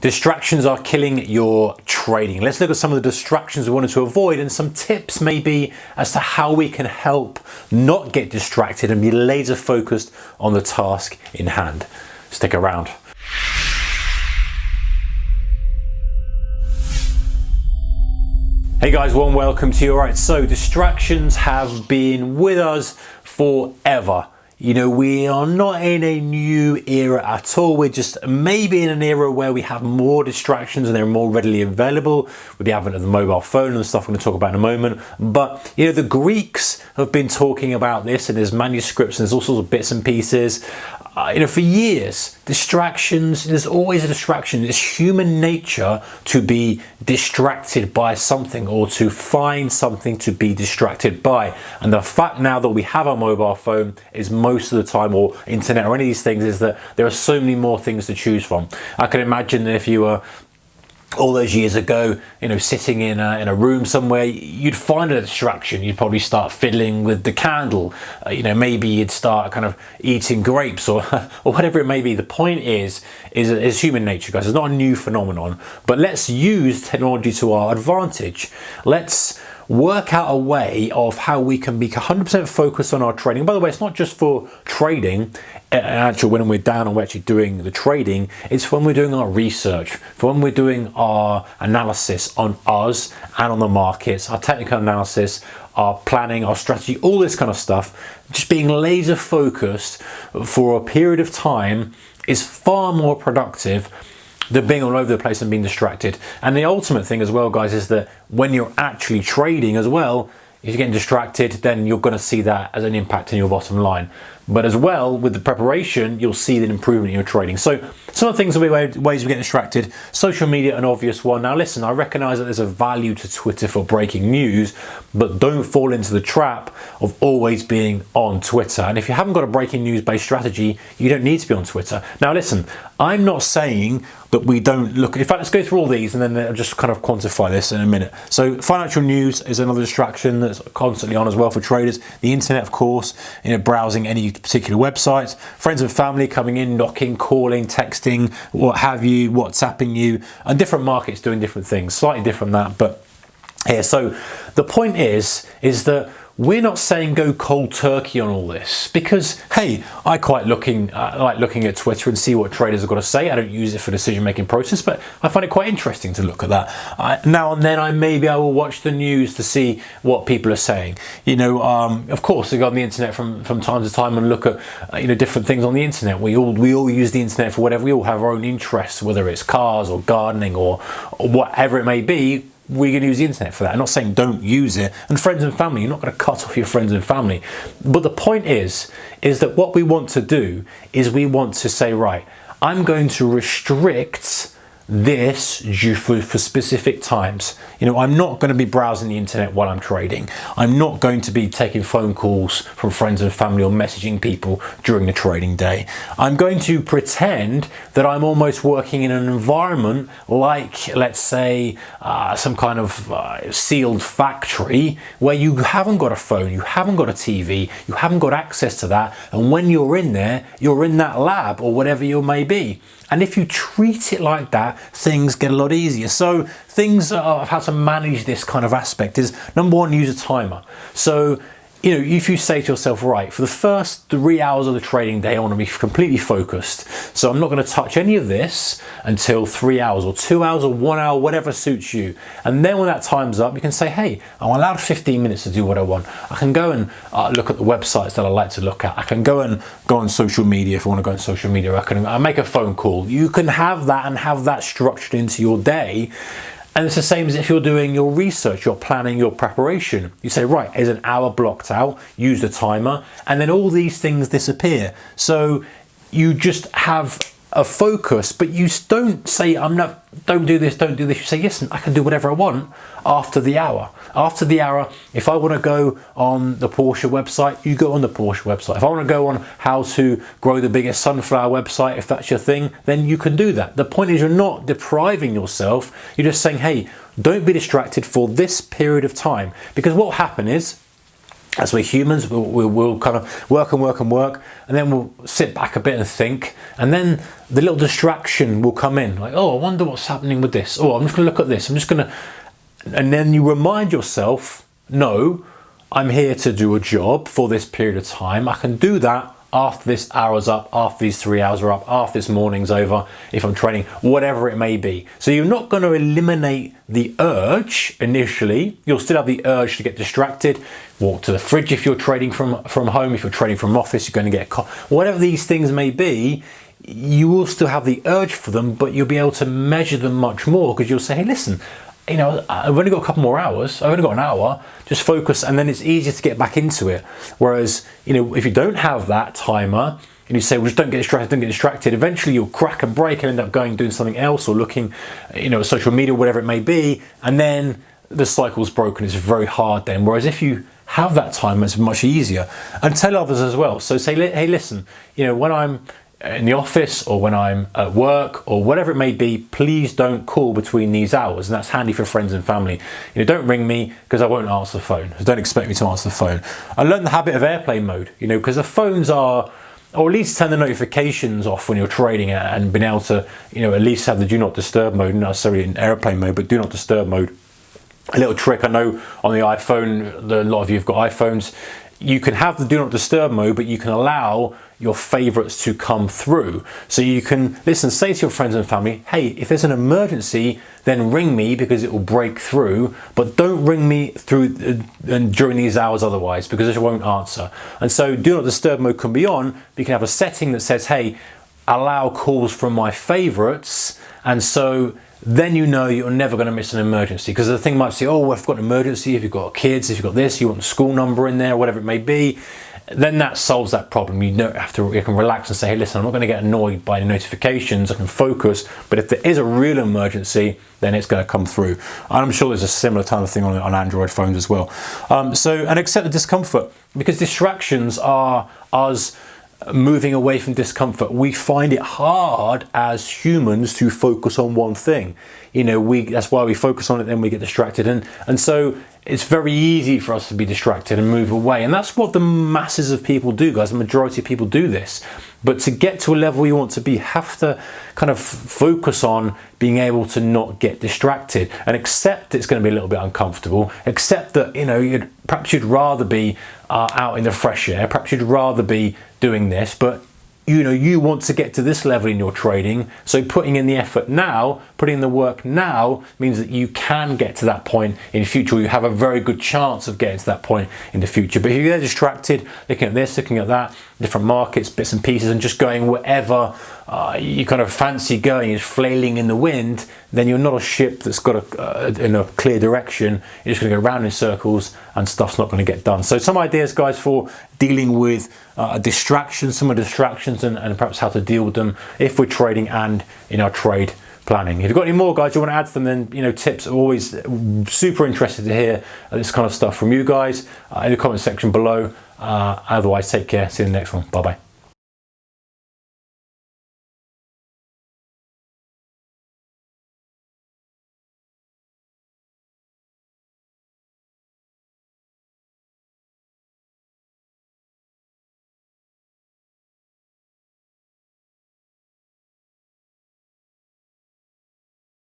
Distractions are killing your trading. Let's look at some of the distractions we wanted to avoid and some tips maybe as to how we can help not get distracted and be laser focused on the task in hand. Stick around. Hey guys, warm welcome to you. All right, so distractions have been with us forever. You know, we are not in a new era at all. We're just maybe in an era where we have more distractions and they're more readily available with the advent of the mobile phone and the stuff we're going to talk about in a moment. But, you know, the Greeks have been talking about this, and there's manuscripts and there's all sorts of bits and pieces. You know, for years, distractions, there's always a distraction. It's human nature to be distracted by something or to find something to be distracted by. And the fact now that we have our mobile phone is most of the time, or internet or any of these things, is that there are so many more things to choose from. I can imagine that if you were all those years ago, you know, sitting in a room somewhere, you'd find a distraction. You'd probably start fiddling with the candle. You know, maybe you'd start kind of eating grapes or or whatever it may be. The point is human nature, guys. It's not a new phenomenon, but let's use technology to our advantage. Let's work out a way of how we can be 100% focused on our trading. By the way, it's not just for trading. Actually, when we're down and we're actually doing the trading, it's when we're doing our research, for when we're doing our analysis on us and on the markets, our technical analysis, our planning, our strategy, all this kind of stuff. Just being laser focused for a period of time is far more productive than being all over the place and being distracted. And the ultimate thing as well, guys, is that when you're actually trading as well, if you're getting distracted, then you're going to see that as an impact in your bottom line. But as well, with the preparation, you'll see the improvement in your trading. So some of the things, ways we get distracted. Social media, an obvious one. Now listen, I recognize that there's a value to Twitter for breaking news, but don't fall into the trap of always being on Twitter. And if you haven't got a breaking news based strategy, you don't need to be on Twitter. Now listen, I'm not saying that we don't look. In fact, let's go through all these and then I'll just kind of quantify this in a minute. So financial news is another distraction that's constantly on as well for traders. The internet, of course, you know, browsing any particular websites, friends and family coming in, knocking, calling, texting, what have you, WhatsApping you, and different markets doing different things, slightly different than that, but here. So the point is that we're not saying go cold turkey on all this, because hey, I like looking at Twitter and see what traders have got to say. I don't use it for decision making process, but I find it quite interesting to look at that. Now and then I will watch the news to see what people are saying. You know, of course I go on the internet from time to time and look at you know, different things on the internet. We all use the internet for whatever. We all have our own interests, whether it's cars or gardening or whatever it may be. We're going to use the internet for that. I'm not saying don't use it. And friends and family, you're not going to cut off your friends and family. But the point is that what we want to do is we want to say, right, I'm going to restrict this for specific times. You know, I'm not going to be browsing the internet while I'm trading. I'm not going to be taking phone calls from friends and family or messaging people during the trading day. I'm going to pretend that I'm almost working in an environment like, let's say, some kind of sealed factory where you haven't got a phone, you haven't got a TV, you haven't got access to that. And when you're in there, you're in that lab or whatever you may be. And if you treat it like that, things get a lot easier. So things of how to manage this kind of aspect is, number one, use a timer. So, you know, if you say to yourself, right, for the first 3 hours of the trading day, I want to be completely focused. So I'm not going to touch any of this until 3 hours or 2 hours or 1 hour, whatever suits you. And then when that time's up, you can say, hey, I'm allowed 15 minutes to do what I want. I can go and look at the websites that I like to look at. I can go on social media if I want to go on social media. I make a phone call. You can have that and have that structured into your day. And it's the same as if you're doing your research, you're planning your preparation. You say, right, there's an hour blocked out, use the timer, and then all these things disappear. So you just have a focus, but you don't say, don't do this, don't do this. You say, listen, I can do whatever I want after the hour. After the hour, if I want to go on the Porsche website, you go on the Porsche website. If I want to go on how to grow the biggest sunflower website, if that's your thing, then you can do that. The point is you're not depriving yourself. You're just saying, hey, don't be distracted for this period of time. Because what will happen is, as we're humans, we'll kind of work and work and work, and then we'll sit back a bit and think, and then the little distraction will come in, like, oh, I wonder what's happening with this. Oh, I'm just going to look at this. I'm just going to, and then you remind yourself, no, I'm here to do a job for this period of time. I can do that after this hour's up, after these 3 hours are up, after this morning's over, if I'm training, whatever it may be. So you're not going to eliminate the urge initially. You'll still have the urge to get distracted, walk to the fridge if you're trading from home, if you're trading from office, you're going to get whatever these things may be. You will still have the urge for them, but you'll be able to measure them much more, because you'll say, hey, listen, you know, I've only got a couple more hours, I've only got an hour, just focus, and then it's easier to get back into it. Whereas, you know, if you don't have that timer, and you say, well, just don't get distracted, eventually you'll crack and break and end up doing something else, or looking, you know, at social media, whatever it may be, and then the cycle's broken. It's very hard then. Whereas if you have that timer, it's much easier. And tell others as well. So say, hey, listen, you know, when I'm in the office or when I'm at work or whatever it may be, please don't call between these hours. And that's handy for friends and family. You know, don't ring me because I won't answer the phone. So don't expect me to answer the phone. I learned the habit of airplane mode, you know, because the phones are, or at least turn the notifications off when you're trading it, and being able to, you know, at least have the do not disturb mode, not necessarily in airplane mode, but do not disturb mode. A little trick I know on the iPhone, a lot of you have got iPhones, you can have the do not disturb mode, but you can allow your favorites to come through. So you can listen, say to your friends and family, hey, if there's an emergency, then ring me because it will break through, but don't ring me through and during these hours otherwise, because I won't answer. And so do not disturb mode can be on, but you can have a setting that says, hey, allow calls from my favorites. And so then you know you're never going to miss an emergency, because the thing might say, oh, well, I've got an emergency, if you've got kids, if you've got this, you want the school number in there, whatever it may be, then that solves that problem. You don't have to, you can relax and say, hey, listen, I'm not going to get annoyed by the notifications, I can focus, but if there is a real emergency, then it's going to come through. And I'm sure there's a similar kind of thing on Android phones as well. And accept the discomfort, because distractions are us moving away from discomfort. We find it hard as humans to focus on one thing. You know, that's why we focus on it, then we get distracted. And so it's very easy for us to be distracted and move away. And that's what the masses of people do, guys. The majority of people do this. But to get to a level you want to be, you have to kind of focus on being able to not get distracted, and accept it's going to be a little bit uncomfortable. Accept that, you know, perhaps you'd rather be out in the fresh air, perhaps you'd rather be doing this, but you know, you want to get to this level in your trading. So putting in the effort now, putting in the work now, means that you can get to that point in the future. You have a very good chance of getting to that point in the future. But if you're distracted, looking at this, looking at that, different markets, bits and pieces, and just going wherever you kind of fancy going, is flailing in the wind, then you're not a ship that's got in a clear direction. You're just going to go round in circles, and stuff's not going to get done. So some ideas, guys, for dealing with distractions, some of the distractions, and perhaps how to deal with them if we're trading and in our trade planning. If you've got any more, guys, you want to add to them, then, you know, tips are always super interested to hear this kind of stuff from you guys in the comment section below. Otherwise, take care. See you in the next one. Bye bye.